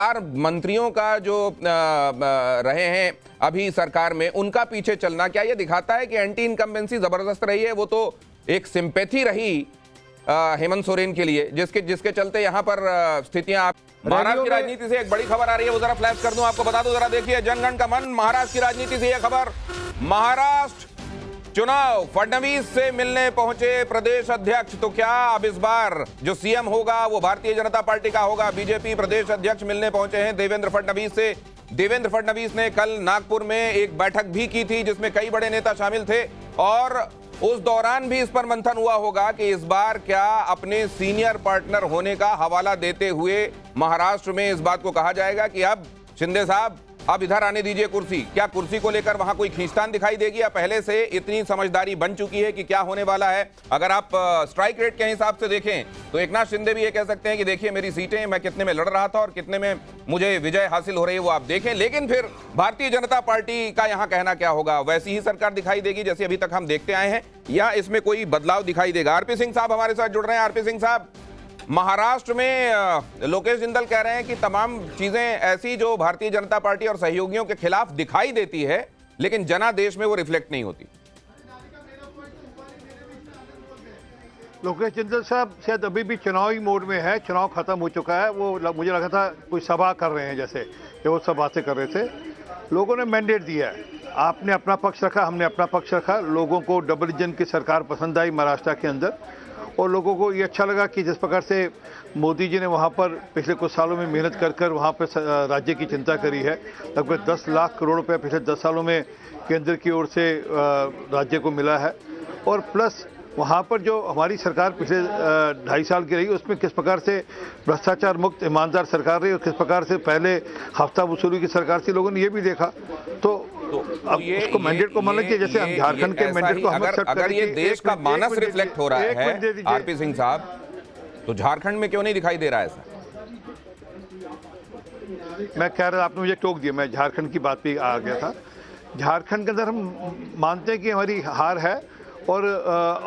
मंत्रियों का जो रहे हैं अभी सरकार में, उनका पीछे चलना क्या ये दिखाता है कि एंटी इनकम्बेंसी जबरदस्त रही है? वो तो एक सिंपैथी रही हेमंत सोरेन के लिए, जिसके चलते यहाँ पर स्थितियां। महाराष्ट्र की राजनीति से एक बड़ी खबर आ रही है, वो जरा फ्लैश कर दूं आपको, बता दूं जरा, देखिए जनगण का मन। महाराष्ट्र की राजनीति से यह खबर, महाराष्ट्र चुनाव, फडणवीस से मिलने पहुंचे प्रदेश अध्यक्ष। तो क्या अब इस बार जो सीएम होगा वो भारतीय जनता पार्टी का होगा? बीजेपी प्रदेश अध्यक्ष मिलने पहुंचे हैं देवेंद्र फडणवीस से। देवेंद्र फडणवीस ने कल नागपुर में एक बैठक भी की थी जिसमें कई बड़े नेता शामिल थे, और उस दौरान भी इस पर मंथन हुआ होगा कि इस बार क्या अपने सीनियर पार्टनर होने का हवाला देते हुए महाराष्ट्र में इस बात को कहा जाएगा कि अब शिंदे साहब अब इधर आने दीजिए कुर्सी। क्या कुर्सी को लेकर वहां कोई खींचतान दिखाई देगी, या पहले से इतनी समझदारी बन चुकी है कि क्या होने वाला है? अगर आप स्ट्राइक रेट के हिसाब से देखें तो एकनाथ शिंदे भी ये कह सकते हैं कि देखिए मेरी सीटें, मैं कितने में लड़ रहा था और कितने में मुझे विजय हासिल हो रही है वो आप देखें। लेकिन फिर भारतीय जनता पार्टी का यहां कहना क्या होगा? वैसी ही सरकार दिखाई देगी जैसे अभी तक हम देखते आए हैं, या इसमें कोई बदलाव दिखाई देगा? आरपी सिंह साहब हमारे साथ जुड़ रहे हैं। आरपी सिंह साहब, महाराष्ट्र में लोकेश जिंदल कह रहे हैं कि तमाम चीजें ऐसी जो भारतीय जनता पार्टी और सहयोगियों के खिलाफ दिखाई देती है, लेकिन जनादेश में वो रिफ्लेक्ट नहीं होती। लोकेश जिंदल साहब शायद अभी भी चुनावी मोड में है, चुनाव खत्म हो चुका है। वो मुझे लगा था कोई सभा कर रहे हैं, जैसे कि वो सब बातें कर रहे थे। लोगों ने मैंडेट दिया है, आपने अपना पक्ष रखा, हमने अपना पक्ष रखा। लोगों को डबल इंजन की सरकार पसंद आई महाराष्ट्र के अंदर, और लोगों को ये अच्छा लगा कि जिस प्रकार से मोदी जी ने वहाँ पर पिछले कुछ सालों में मेहनत कर कर वहाँ पर राज्य की चिंता करी है। लगभग 10 लाख करोड़ रुपए पिछले 10 सालों में केंद्र की ओर से राज्य को मिला है, और प्लस वहाँ पर जो हमारी सरकार पिछले 2.5 साल की रही उसमें किस प्रकार से भ्रष्टाचार मुक्त ईमानदार सरकार रही और किस प्रकार से पहले हफ्ता वसूली की सरकार थी, लोगों ने ये भी देखा। तो अब उसको मैंडेट को मान लीजिए, जैसे हम झारखंड के मैंडेट को अगर ये देश का मानस रिफ्लेक्ट हो रहा है आरपी सिंह साहब, तो झारखंड में क्यों नहीं दिखाई दे रहा है ऐसा? मैं कह रहा, आपने मुझे टोक दिया, मैं झारखंड की बात पे आ गया था। झारखंड के अंदर हम मानते हैं कि हमारी हार है, और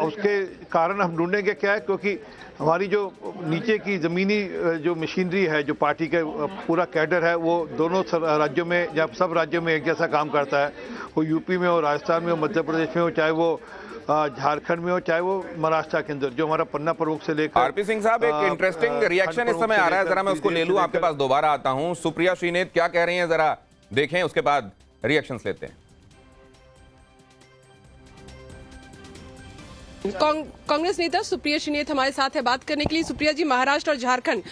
उसके कारण हम ढूंढेंगे क्या है, क्योंकि हमारी जो नीचे की ज़मीनी जो मशीनरी है, जो पार्टी का पूरा कैडर है, वो दोनों राज्यों में, जब सब राज्यों में एक जैसा काम करता है, वो यूपी में हो, राजस्थान में हो, मध्य प्रदेश में हो, चाहे वो झारखंड में हो, चाहे वो महाराष्ट्र के अंदर, जो हमारा पन्ना प्रमुख से लेकर। आरपी सिंह साहब, एक इंटरेस्टिंग रिएक्शन इस समय आ रहा है, जरा मैं उसको ले लूं, आपके पास दोबारा आता हूं। सुप्रिया श्रीनेत क्या कह रही हैं, जरा देखें, उसके बाद रिएक्शंस लेते हैं। कांग्रेस नेता सुप्रिया श्रीनेत हमारे साथ है बात करने के लिए। सुप्रिया जी, महाराष्ट्र और झारखंड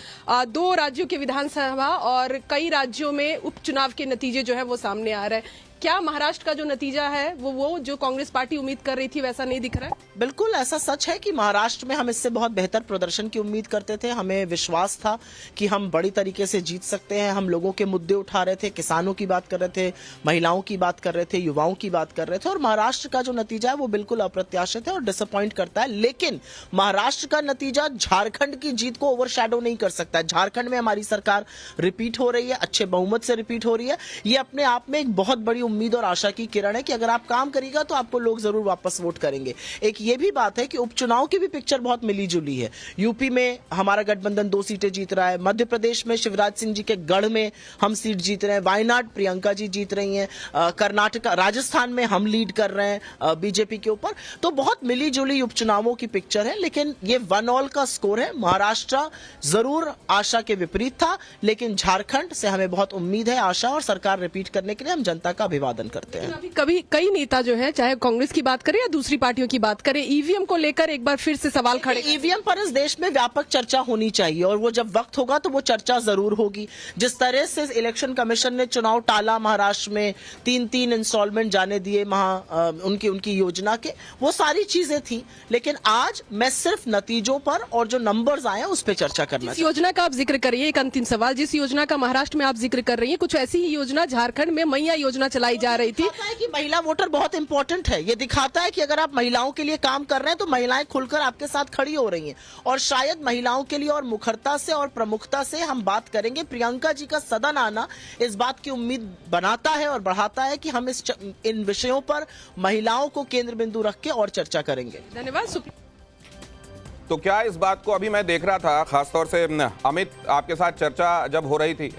2 राज्यों के विधानसभा और कई राज्यों में उपचुनाव के नतीजे जो है वो सामने आ रहे हैं। क्या महाराष्ट्र का जो नतीजा है वो जो कांग्रेस पार्टी उम्मीद कर रही थी वैसा नहीं दिख रहा है? बिल्कुल ऐसा सच है कि महाराष्ट्र में हम इससे बहुत बेहतर प्रदर्शन की उम्मीद करते थे। हमें विश्वास था कि हम बड़ी तरीके से जीत सकते हैं। हम लोगों के मुद्दे उठा रहे थे, किसानों की बात कर रहे थे, महिलाओं की बात कर रहे थे, युवाओं की बात कर रहे थे, और महाराष्ट्र का जो नतीजा है वो बिल्कुल अप्रत्याशित है और डिसअपॉइंट करता है। लेकिन महाराष्ट्र का नतीजा झारखंड की जीत को ओवरशैडो नहीं कर सकता है। झारखंड में हमारी सरकार रिपीट हो रही है, अच्छे बहुमत से रिपीट हो रही है। ये अपने आप में एक बहुत बड़ी उम्मीद और आशा की किरण है कि अगर आप काम करिएगा तो आपको लोग जरूर वापस वोट करेंगे। एक ये भी बात है कि उपचुनाव की भी पिक्चर बहुत मिली जुली है। यूपी में हमारा गठबंधन 2 सीटें जीत रहा है, मध्य प्रदेश में शिवराज सिंह जी के गढ़ में हम सीट जीत रहे हैं, वायनाड प्रियंका जी जीत रही हैं, कर्नाटका, राजस्थान में हम लीड कर रहे हैं बीजेपी के ऊपर। तो बहुत मिली जुली उपचुनावों की पिक्चर है, लेकिन ये 1 ऑल का स्कोर है। महाराष्ट्र जरूर आशा के विपरीत था, लेकिन झारखंड से हमें बहुत उम्मीद है, आशा, और सरकार रिपीट करने के लिए हम जनता का अभिवादन करते हैं। कभी कई नेता जो है, चाहे कांग्रेस की बात करें या दूसरी पार्टियों की बात करें, ईवीएम को लेकर एक बार फिर से सवाल खड़े। ईवीएम पर इस देश में व्यापक चर्चा होनी चाहिए, और वो जब वक्त होगा तो वो चर्चा जरूर होगी। जिस तरह से इलेक्शन कमीशन ने चुनाव टाला, महाराष्ट्र में 3-3 इंस्टॉलमेंट जाने दिए उनकी योजना के, वो सारी चीजें थी। लेकिन आज मैं सिर्फ नतीजों पर और जो नंबर्स आए उस पर चर्चा करना। जिस योजना का आप जिक्र करिए, एक अंतिम सवाल, जिस योजना का महाराष्ट्र में आप जिक्र कर रही है, कुछ ऐसी ही योजना झारखंड में मैया योजना चलाई जा रही थी। है कि महिला वोटर बहुत इंपॉर्टेंट है। ये दिखाता है कि अगर आप महिलाओं के लिए काम कर रहे हैं तो महिलाएं खुलकर आपके साथ खड़ी हो रही हैं, और शायद महिलाओं के लिए और मुखरता से और प्रमुखता से हम बात करेंगे। प्रियंका जी का सदन आना इस बात की उम्मीद बनाता है और बढ़ाता है कि हम इन विषयों पर महिलाओं को केंद्र बिंदु रख के और चर्चा करेंगे। धन्यवाद। तो क्या इस बात को, अभी मैं देख रहा था खासतौर से अमित, आपके साथ चर्चा जब हो रही थी,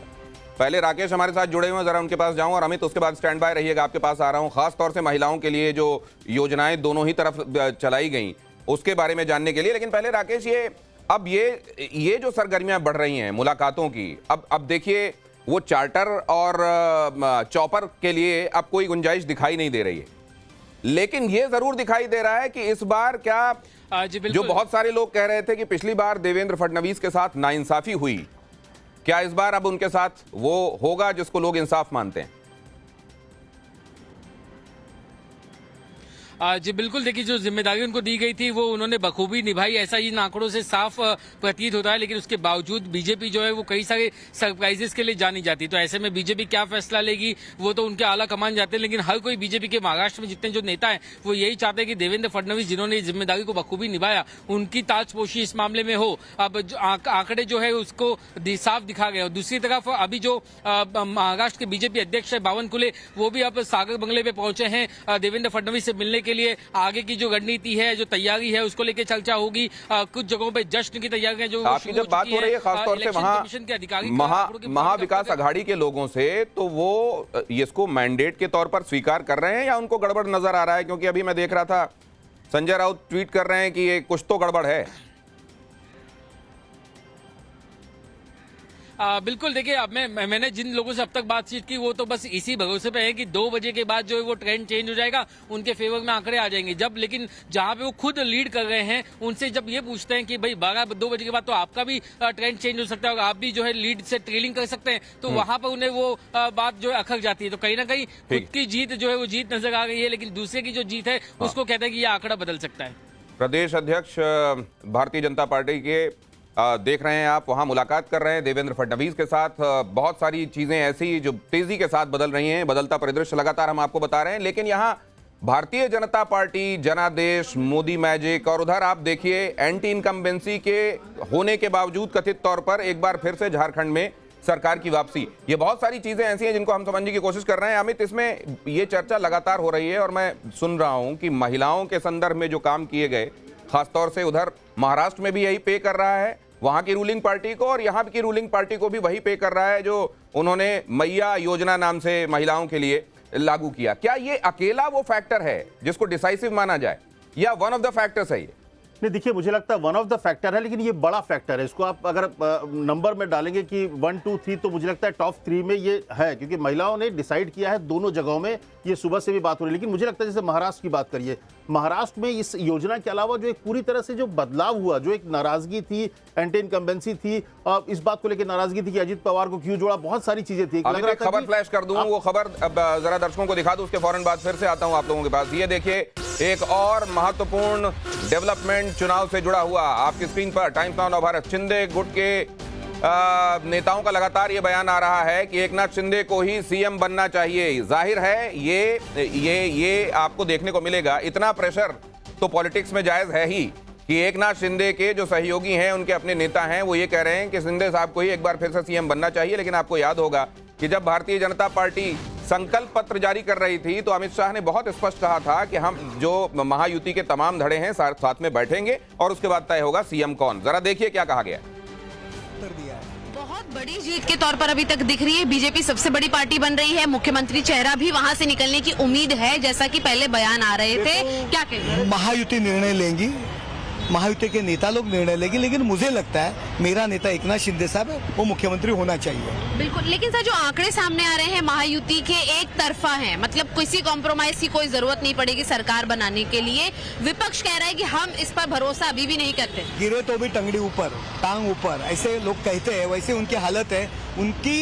पहले राकेश हमारे साथ जुड़े हुए हैं, जरा उनके पास जाऊं, और अमित उसके बाद स्टैंड बाय रहिएगा, आपके पास आ रहा हूं। खास तौर से महिलाओं के लिए जो योजनाएं दोनों ही तरफ चलाई गई उसके बारे में जानने के लिए। लेकिन पहले राकेश, ये जो सरगर्मियां बढ़ रही हैं मुलाकातों की, अब देखिए वो चार्टर और चॉपर के लिए अब कोई गुंजाइश दिखाई नहीं दे रही है, लेकिन ये जरूर दिखाई दे रहा है कि इस बार क्या जो बहुत सारे लोग कह रहे थे कि पिछली बार देवेंद्र फडणवीस के साथ नाइंसाफी हुई, क्या इस बार अब उनके साथ वो होगा जिसको लोग इंसाफ मानते हैं? जी बिल्कुल, देखिए जो जिम्मेदारी उनको दी गई थी वो उन्होंने बखूबी निभाई, ऐसा इन आंकड़ों से साफ प्रतीत होता है। लेकिन उसके बावजूद बीजेपी जो है वो कई सारे सरप्राइजेस के लिए जानी जाती है। तो ऐसे में बीजेपी क्या फैसला लेगी वो तो उनके आला कमान जाते हैं, लेकिन हर कोई बीजेपी के महाराष्ट्र में जितने जो नेता हैं वो यही चाहते हैं कि देवेंद्र फडणवीस जिन्होंने जिम्मेदारी को बखूबी निभाया उनकी ताजपोशी इस मामले में हो। अब आंकड़े जो है उसको साफ दिखा गए। और दूसरी तरफ अभी जो महाराष्ट्र के बीजेपी अध्यक्ष है बावनकुले, वो भी अब सागर बंगले पे पहुंचे हैं देवेंद्र फडणवीस से मिलने के लिए। आगे की जो रणनीति है, जो तैयारी है, उसको लेकर चर्चा होगी। कुछ जगहों पे जश्न की तैयारियां जो आपकी जब बात हो रही है खासतौर से वहां महाविकास अघाड़ी के लोगों से, तो वो इसको मैंडेट के तौर पर स्वीकार कर रहे हैं या उनको गड़बड़ नजर आ रहा है? क्योंकि अभी मैं देख रहा था संजय राउत ट्वीट कर रहे हैं कि ये कुछ तो गड़बड़ है। बिल्कुल, देखिए अब मैंने जिन लोगों से अब तक बातचीत की वो तो बस इसी भरोसे पे है कि 2 बजे के बाद जो है वो ट्रेंड चेंज हो जाएगा, उनके फेवर में आंकड़े आ जाएंगे। जब लेकिन जहां पे वो खुद लीड कर रहे हैं उनसे जब ये पूछते हैं कि भाई 2 बजे के बाद तो आपका भी ट्रेंड चेंज हो सकता है और आप भी जो है लीड से ट्रेलिंग कर सकते हैं, तो वहां पर उन्हें वो बात जो है अखर जाती है। तो कहीं ना कहीं खुद की जीत जो है वो जीत नजर आ गई है, लेकिन दूसरे की जो जीत है उसको कहते हैं कि ये आंकड़ा बदल सकता है। प्रदेश अध्यक्ष भारतीय जनता पार्टी के देख रहे हैं आप, वहां मुलाकात कर रहे हैं देवेंद्र फडणवीस के साथ। बहुत सारी चीजें ऐसी जो तेजी के साथ बदल रही हैं, बदलता परिदृश्य लगातार हम आपको बता रहे हैं। लेकिन यहां भारतीय जनता पार्टी, जनादेश, मोदी मैजिक, और उधर आप देखिए एंटी इनकम्बेंसी के होने के बावजूद कथित तौर पर एक बार फिर से झारखंड में सरकार की वापसी। ये बहुत सारी चीजें ऐसी हैं जिनको हम समझने की कोशिश कर रहे हैं। अमित, इसमें ये चर्चा लगातार हो रही है और मैं सुन रहा हूं कि महिलाओं के संदर्भ में जो काम किए गए, खासतौर से उधर महाराष्ट्र में भी यही पे कर रहा है वहां की रूलिंग पार्टी को, और यहां की रूलिंग पार्टी को भी वही पे कर रहा है जो उन्होंने मैया योजना नाम से महिलाओं के लिए लागू किया। क्या ये अकेला वो फैक्टर है जिसको डिसाइसिव माना जाए, या वन ऑफ द फैक्टर्स है ये? नहीं, देखिए मुझे लगता है वन ऑफ द फैक्टर है, लेकिन ये बड़ा फैक्टर है। इसको आप अगर नंबर में डालेंगे कि 1, 2, 3, तो मुझे लगता है टॉप 3 में ये है, क्योंकि महिलाओं ने डिसाइड किया है दोनों जगहों में। ये सुबह से भी बात हो रही है, लेकिन मुझे लगता है जैसे महाराष्ट्र की बात करिए, महाराष्ट्र में इस योजना के अलावा जो एक पूरी तरह से जो बदलाव हुआ, जो एक नाराजगी थी, एंटी इनकम्बेंसी थी, और इस बात को लेकर नाराजगी थी कि अजित पवार को क्यों जोड़ा, बहुत सारी चीजें थी। खबर फ्लैश कर दूं, वो खबर जरा दर्शकों को दिखा दूं, उसके फौरन बाद फिर से आता हूं आप लोगों के पास। ये देखिए एक और महत्वपूर्ण डेवलपमेंट चुनाव से जुड़ा हुआ आपकी स्क्रीन पर, टाइम्स नाउ नवभारत। शिंदे गुट के नेताओं का लगातार ये बयान आ रहा है कि एकनाथ शिंदे को ही सीएम बनना चाहिए। जाहिर है ये आपको देखने को मिलेगा। इतना प्रेशर तो पॉलिटिक्स में जायज है ही कि एकनाथ शिंदे के जो सहयोगी हैं, उनके अपने नेता हैं, वो ये कह रहे हैं कि शिंदे साहब को ही एक बार फिर से सीएम बनना चाहिए। लेकिन आपको याद होगा कि जब भारतीय जनता पार्टी संकल्प पत्र जारी कर रही थी तो अमित शाह ने बहुत स्पष्ट कहा था कि हम जो महायुति के तमाम धड़े हैं साथ में बैठेंगे और उसके बाद तय होगा सीएम कौन। जरा देखिए क्या कहा गया। बहुत बड़ी जीत के तौर पर अभी तक दिख रही है। बीजेपी सबसे बड़ी पार्टी बन रही है, मुख्यमंत्री चेहरा भी वहां से निकलने की उम्मीद है, जैसा कि पहले बयान आ रहे थे। क्या कहते? महायुति निर्णय लेंगी, महायुति के नेता लोग निर्णय लेंगे, लेकिन मुझे लगता है मेरा नेता एकनाथ शिंदे साहब है, वो मुख्यमंत्री होना चाहिए। बिल्कुल, लेकिन सर जो आंकड़े सामने आ रहे हैं महायुति के एक तरफा हैं, मतलब किसी कॉम्प्रोमाइज की कोई जरूरत नहीं पड़ेगी सरकार बनाने के लिए। विपक्ष कह रहा है कि हम इस पर भरोसा अभी भी नहीं करते। गिरे तो भी टंगड़ी ऊपर, टांग ऊपर, ऐसे लोग कहते हैं, वैसे उनकी हालत है। उनकी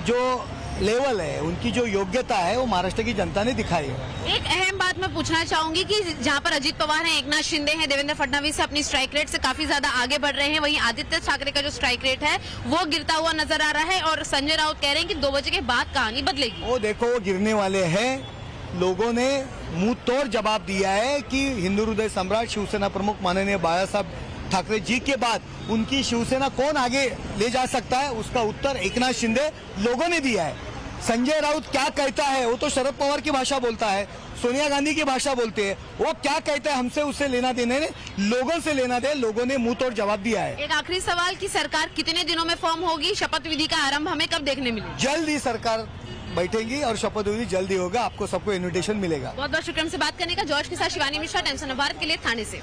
जो लेवल है, उनकी जो योग्यता है, वो महाराष्ट्र की जनता ने दिखाई है। एक अहम बात मैं पूछना चाहूंगी कि जहां पर अजित पवार हैं, एकनाथ शिंदे हैं, देवेंद्र फडणवीस अपनी स्ट्राइक रेट से काफी ज्यादा आगे बढ़ रहे हैं, वहीं आदित्य ठाकरे का जो स्ट्राइक रेट है वो गिरता हुआ नजर आ रहा है, और संजय राउत कह रहे हैं कि 2 बजे के बाद कहानी बदलेगी। वो देखो, वो गिरने वाले हैं। लोगों ने मुंह तोड़ जवाब दिया है कि हिंदू हृदय सम्राट शिवसेना प्रमुख माननीय बाळासाहेब ठाकरे जी के बाद उनकी शिवसेना कौन आगे ले जा सकता है, उसका उत्तर एकनाथ शिंदे लोगों ने दिया है। संजय राउत क्या कहता है वो तो शरद पवार की भाषा बोलता है, सोनिया गांधी की भाषा बोलते हैं। वो क्या कहता है हमसे उससे लेना देना नहीं, लोगों से लेना दे। लोगों ने मुंह तोड़ जवाब दिया है। एक आखिरी सवाल की सरकार कितने दिनों में फॉर्म होगी, शपथ विधि का आरंभ हमें कब देखने मिलेगा? जल्द ही सरकार बैठेगी और शपथ विधि जल्दी होगा, आपको सबको इन्विटेशन मिलेगा। बहुत बहुत शुक्रिया हमसे बात करने का। जॉर्ज के साथ शिवानी मिश्रा, टाइम्स ऑफ भारत के लिए, थाने से।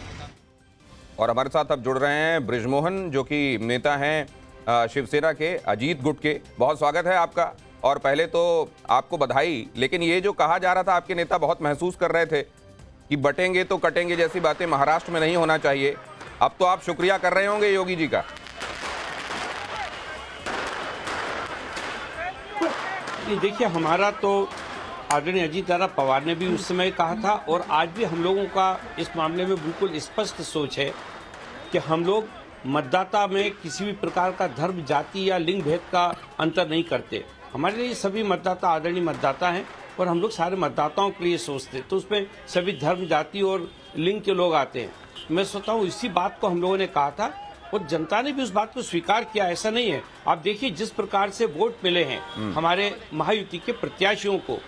और हमारे साथ अब जुड़ रहे हैं बृजमोहन, जो कि नेता हैं शिवसेना के, अजीत गुट के। बहुत स्वागत है आपका। और पहले तो आपको बधाई, लेकिन ये जो कहा जा रहा था, आपके नेता बहुत महसूस कर रहे थे कि बटेंगे तो कटेंगे जैसी बातें महाराष्ट्र में नहीं होना चाहिए। अब तो आप शुक्रिया कर रहे होंगे योगी जी का। देखिए, हमारा तो आदरणीय अजीत दादा पवार ने भी उस समय कहा था और आज भी हम लोगों का इस मामले में बिल्कुल स्पष्ट सोच है कि हम लोग मतदाता में किसी भी प्रकार का धर्म, जाति या लिंग भेद का अंतर नहीं करते। हमारे लिए सभी मतदाता आदरणीय मतदाता हैं और हम लोग सारे मतदाताओं के लिए सोचते हैं, तो उसमें सभी धर्म, जाति और लिंग के लोग आते हैं। मैं सोचता हूँ इसी बात को हम लोगों ने कहा था और जनता ने भी उस बात को स्वीकार किया। ऐसा नहीं है, आप देखिए जिस प्रकार से वोट मिले हैं हमारे महायुति के प्रत्याशियों को,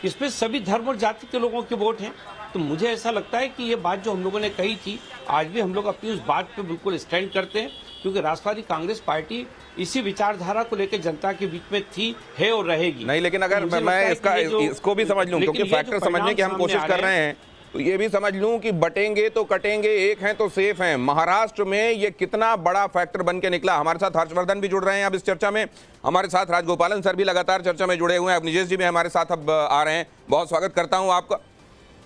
इसमें सभी धर्म और जाति के लोगों के वोट हैं। तो मुझे ऐसा लगता है कि ये बात जो हम लोगों ने कही थी, आज भी हम लोग अपनी उस बात पे बिल्कुल स्टैंड करते हैं, क्योंकि राष्ट्रवादी कांग्रेस पार्टी इसी विचारधारा को लेकर जनता के बीच में थी, है और रहेगी। नहीं, लेकिन अगर मैं इसको भी समझ लूं, क्योंकि फैक्टर समझने की हम कोशिश कर रहे हैं, तो ये भी समझ लूं कि बटेंगे तो कटेंगे, एक हैं तो सेफ हैं। महाराष्ट्र में ये कितना बड़ा फैक्टर बन के निकला। हमारे साथ हर्षवर्धन भी जुड़ रहे हैं अब इस चर्चा में, हमारे साथ राजगोपालन सर भी लगातार चर्चा में जुड़े हुए हैं, अब निजेश जी भी हमारे साथ अब आ रहे हैं। बहुत स्वागत करता हूं आपका।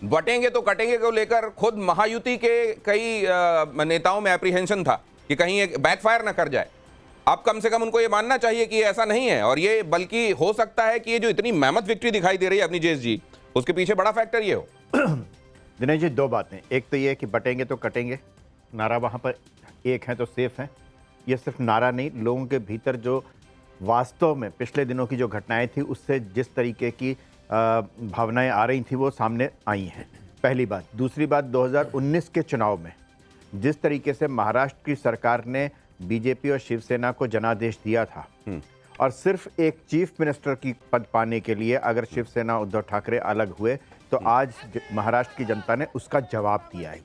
बटेंगे तो कटेंगे को लेकर खुद महायुति के कई नेताओं में एप्रीहेंशन था कि कहीं एक बैकफायर न कर जाए। अब कम से कम उनको ये मानना चाहिए कि ऐसा नहीं है, और ये बल्कि हो सकता है कि ये जो इतनी मेहनत विक्ट्री दिखाई दे रही है अपनी जेस जी, उसके पीछे बड़ा फैक्टर ये हो। दिनेश जी, दो बातें। एक तो ये कि बटेंगे तो कटेंगे, नारा वहाँ पर एक है तो सेफ है। ये सिर्फ नारा नहीं, लोगों के भीतर जो वास्तव में पिछले दिनों की जो घटनाएं थी उससे जिस तरीके की भावनाएं आ रही थी वो सामने आई हैं, पहली बात। दूसरी बात, 2019 के चुनाव में जिस तरीके से महाराष्ट्र की सरकार ने बीजेपी और शिवसेना को जनादेश दिया था, और सिर्फ एक चीफ मिनिस्टर की पद पाने के लिए अगर शिवसेना उद्धव ठाकरे अलग हुए, तो आज महाराष्ट्र की जनता ने उसका जवाब दिया है।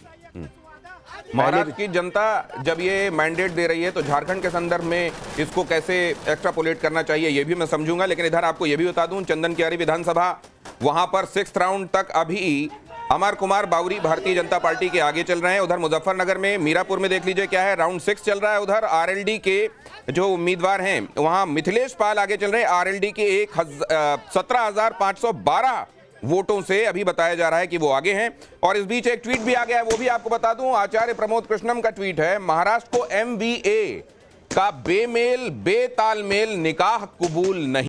महाराष्ट्र की जनता जब ये मैंडेट दे रही है तो झारखंड के संदर्भ में इसको कैसे एक्स्ट्रापोलेट करना चाहिए ये भी मैं समझूंगा, लेकिन इधर आपको ये भी बता दूं, चंदन कियारी विधानसभा, वहां पर 6th राउंड तक अभी अमर कुमार बावरी भारतीय जनता पार्टी के आगे चल रहे हैं। उधर मुजफ्फरनगर में, मीरापुर में देख लीजिए क्या है, राउंड 6 चल रहा है। उधर आरएलडी के जो उम्मीदवार हैं वहां मिथिलेश पाल आगे चल रहे हैं। आरएलडी के 17,512 वोटों से अभी बताया जा रहा है कि वो आगे हैं। और इस बीच एक ट्वीट भी आ गया है, वो भी आपको बता दूं, आचार्य प्रमोद कृष्णम का ट्वीट है, महाराष्ट्र को MBA का बेमेल बेतालमेल निकाह कबूल नहीं।